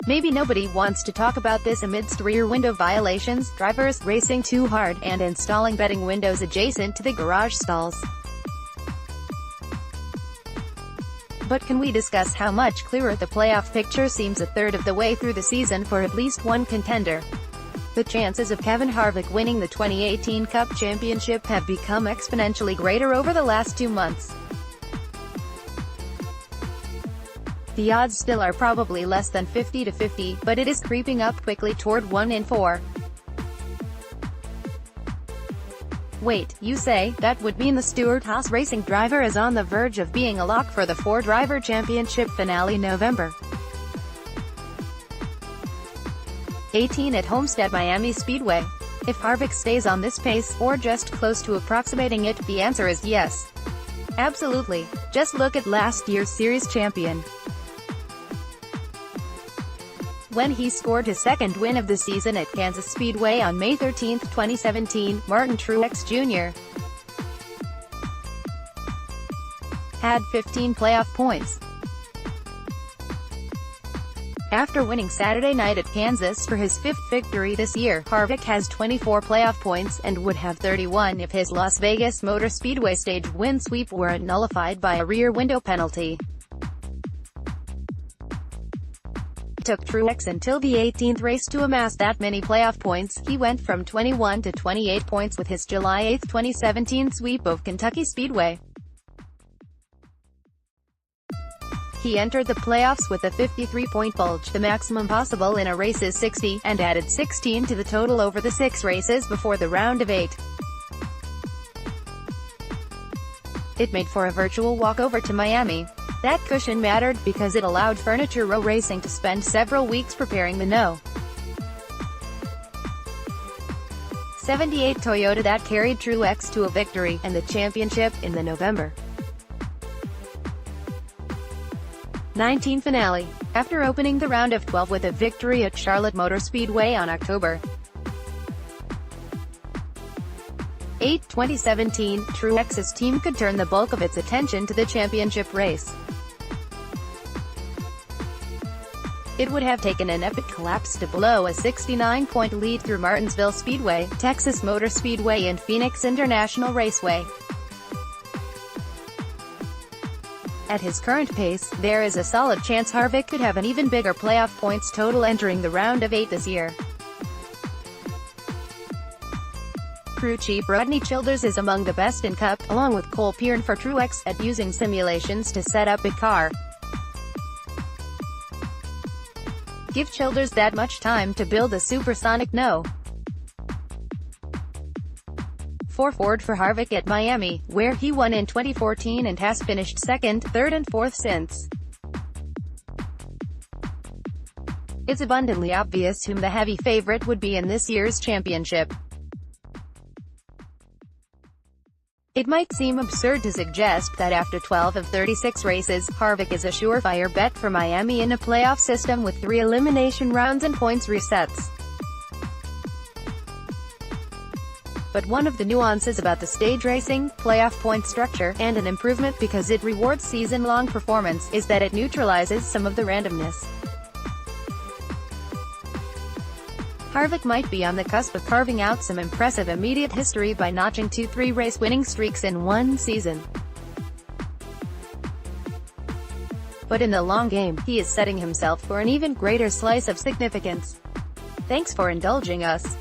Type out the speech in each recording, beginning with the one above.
Maybe nobody wants to talk about this amidst rear window violations, drivers racing too hard, and installing betting windows adjacent to the garage stalls. But can we discuss how much clearer the playoff picture seems a third of the way through the season for at least one contender? The chances of Kevin Harvick winning the 2018 Cup Championship have become exponentially greater over the last 2 months. The odds still are probably less than 50-50, but it is creeping up quickly toward 1 in 4. Wait, you say, that would mean the Stewart-Haas racing driver is on the verge of being a lock for the 4-driver championship finale November 18 at Homestead Miami Speedway. If Harvick stays on this pace, or just close to approximating it, the answer is yes. Absolutely. Just look at last year's series champion. When he scored his second win of the season at Kansas Speedway on May 13, 2017, Martin Truex Jr. had 15 playoff points. After winning Saturday night at Kansas for his 5th victory this year, Harvick has 24 playoff points, and would have 31 if his Las Vegas Motor Speedway stage win sweep weren't nullified by a rear window penalty. It took Truex until the 18th race to amass that many playoff points. He went from 21 to 28 points with his July 8, 2017 sweep of Kentucky Speedway. He entered the playoffs with a 53-point bulge, the maximum possible in a race is 60, and added 16 to the total over the 6 races before the round of 8. It made for a virtual walkover to Miami. That cushion mattered, because it allowed Furniture Row Racing to spend several weeks preparing the No. 78 Toyota that carried Truex to a victory, and the championship, in the November 19 finale. After opening the round of 12 with a victory at Charlotte Motor Speedway on October 8, 2017, Truex's team could turn the bulk of its attention to the championship race. It would have taken an epic collapse to blow a 69-point lead through Martinsville Speedway, Texas Motor Speedway and Phoenix International Raceway. At his current pace, there is a solid chance Harvick could have an even bigger playoff points total entering the round of 8 this year. Crew chief Rodney Childers is among the best in Cup, along with Cole Pearn for Truex, at using simulations to set up a car. Give Childers that much time to build a supersonic No. 4 Ford for Harvick at Miami, where he won in 2014 and has finished 2nd, 3rd and 4th since. It's abundantly obvious whom the heavy favorite would be in this year's championship. It might seem absurd to suggest that after 12 of 36 races, Harvick is a surefire bet for Miami in a playoff system with 3 elimination rounds and points resets. But one of the nuances about the stage racing, playoff point structure, and an improvement because it rewards season-long performance, is that it neutralizes some of the randomness. Harvick might be on the cusp of carving out some impressive immediate history by notching 2 3-race winning streaks in one season. But in the long game, he is setting himself for an even greater slice of significance. Thanks for indulging us.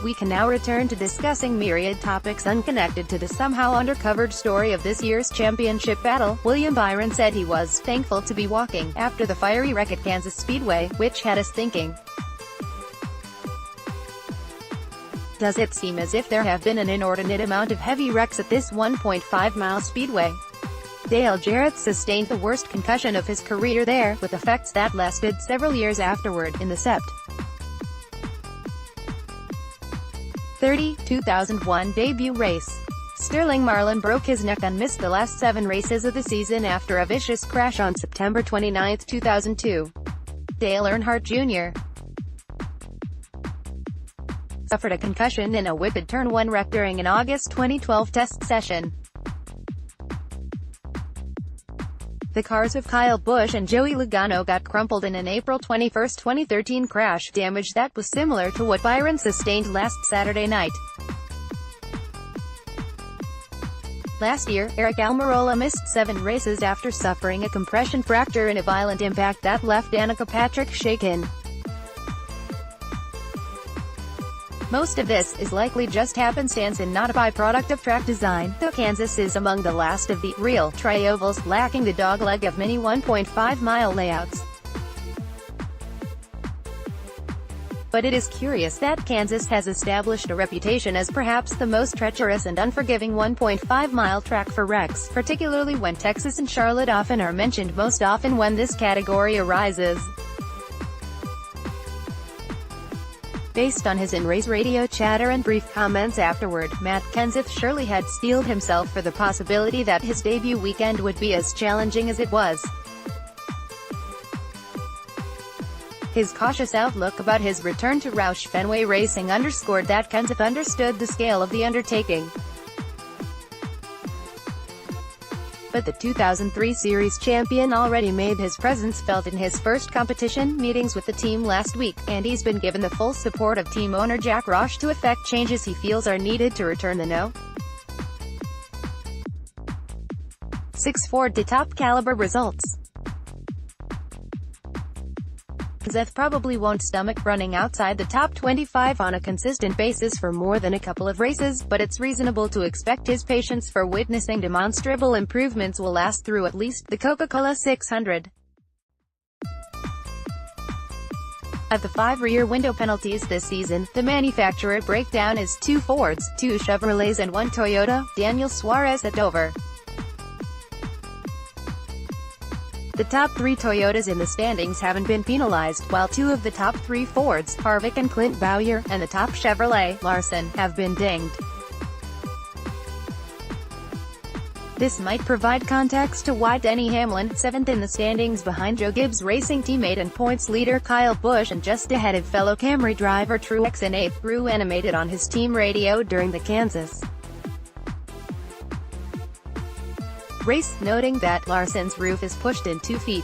We can now return to discussing myriad topics unconnected to the somehow undercovered story of this year's championship battle. William Byron said he was thankful to be walking after the fiery wreck at Kansas Speedway, which had us thinking. Does it seem as if there have been an inordinate amount of heavy wrecks at this 1.5-mile speedway? Dale Jarrett sustained the worst concussion of his career there, with effects that lasted several years afterward, in the Sept. 2001 debut race. Sterling Marlin broke his neck and missed the last 7 races of the season after a vicious crash on September 29, 2002. Dale Earnhardt Jr. suffered a concussion in a whipped Turn 1 wreck during an August 2012 test session. The cars of Kyle Busch and Joey Logano got crumpled in an April 21, 2013 crash, damage that was similar to what Byron sustained last Saturday night. Last year, Eric Almirola missed 7 races after suffering a compression fracture in a violent impact that left Danica Patrick shaken. Most of this is likely just happenstance and not a byproduct of track design, though Kansas is among the last of the real tri-ovals lacking the dogleg of many 1.5-mile layouts. But it is curious that Kansas has established a reputation as perhaps the most treacherous and unforgiving 1.5-mile track for wrecks, particularly when Texas and Charlotte often are mentioned, most often when this category arises. Based on his in-race radio chatter and brief comments afterward, Matt Kenseth surely had steeled himself for the possibility that his debut weekend would be as challenging as it was. His cautious outlook about his return to Roush Fenway Racing underscored that Kenseth understood the scale of the undertaking. But the 2003 Series champion already made his presence felt in his first competition meetings with the team last week, and he's been given the full support of team owner Jack Roush to effect changes he feels are needed to return the No. 6 Ford to top-caliber results. Kenseth probably won't stomach running outside the top 25 on a consistent basis for more than a couple of races, but it's reasonable to expect his patience for witnessing demonstrable improvements will last through at least the Coca-Cola 600. Of the 5 rear window penalties this season, the manufacturer breakdown is 2 Fords, 2 Chevrolets and 1 Toyota. Daniel Suarez at Dover. The top 3 Toyotas in the standings haven't been penalized, while 2 of the top 3 Fords, Harvick and Clint Bowyer, and the top Chevrolet, Larson, have been dinged. This might provide context to why Denny Hamlin, 7th in the standings behind Joe Gibbs' racing teammate and points leader Kyle Busch and just ahead of fellow Camry driver Truex in 8th, grew animated on his team radio during the Kansas race, noting that Larson's roof is pushed in 2 feet.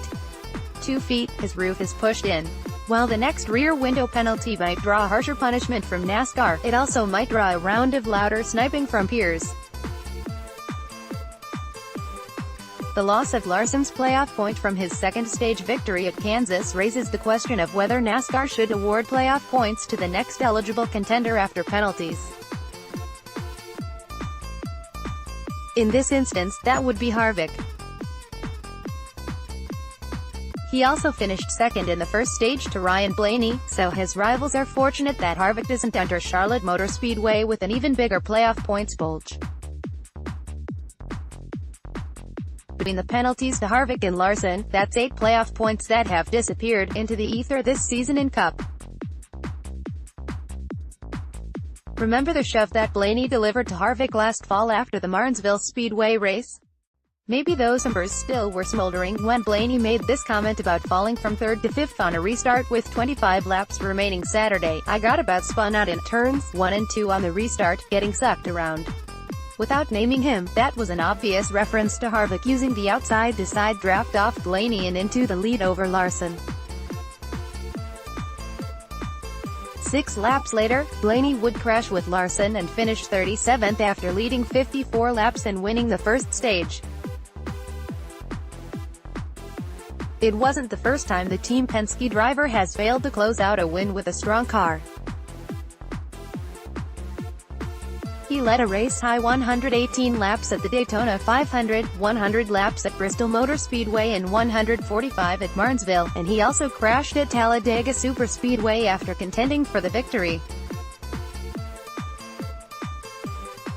2 feet, his roof is pushed in. While the next rear window penalty might draw harsher punishment from NASCAR, it also might draw a round of louder sniping from peers. The loss of Larson's playoff point from his second-stage victory at Kansas raises the question of whether NASCAR should award playoff points to the next eligible contender after penalties. In this instance, that would be Harvick. He also finished second in the first stage to Ryan Blaney, so his rivals are fortunate that Harvick doesn't enter Charlotte Motor Speedway with an even bigger playoff points bulge. Between the penalties to Harvick and Larson, that's 8 playoff points that have disappeared into the ether this season in Cup. Remember the shove that Blaney delivered to Harvick last fall after the Martinsville Speedway race? Maybe those embers still were smoldering when Blaney made this comment about falling from 3rd to 5th on a restart with 25 laps remaining Saturday. "I got about spun out in turns 1 and 2 on the restart, getting sucked around." Without naming him, that was an obvious reference to Harvick using the outside-to-side draft off Blaney and into the lead over Larson. 6 laps later, Blaney would crash with Larson and finish 37th after leading 54 laps and winning the first stage. It wasn't the first time the Team Penske driver has failed to close out a win with a strong car. He led a race-high 118 laps at the Daytona 500, 100 laps at Bristol Motor Speedway and 145 at Martinsville, and he also crashed at Talladega Superspeedway after contending for the victory.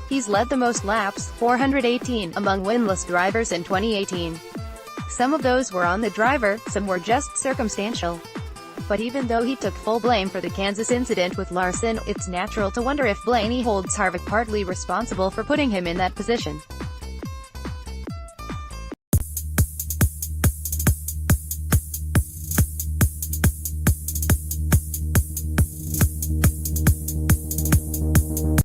He's led the most laps, 418, among winless drivers in 2018. Some of those were on the driver, some were just circumstantial. But even though he took full blame for the Kansas incident with Larson, it's natural to wonder if Blaney holds Harvick partly responsible for putting him in that position.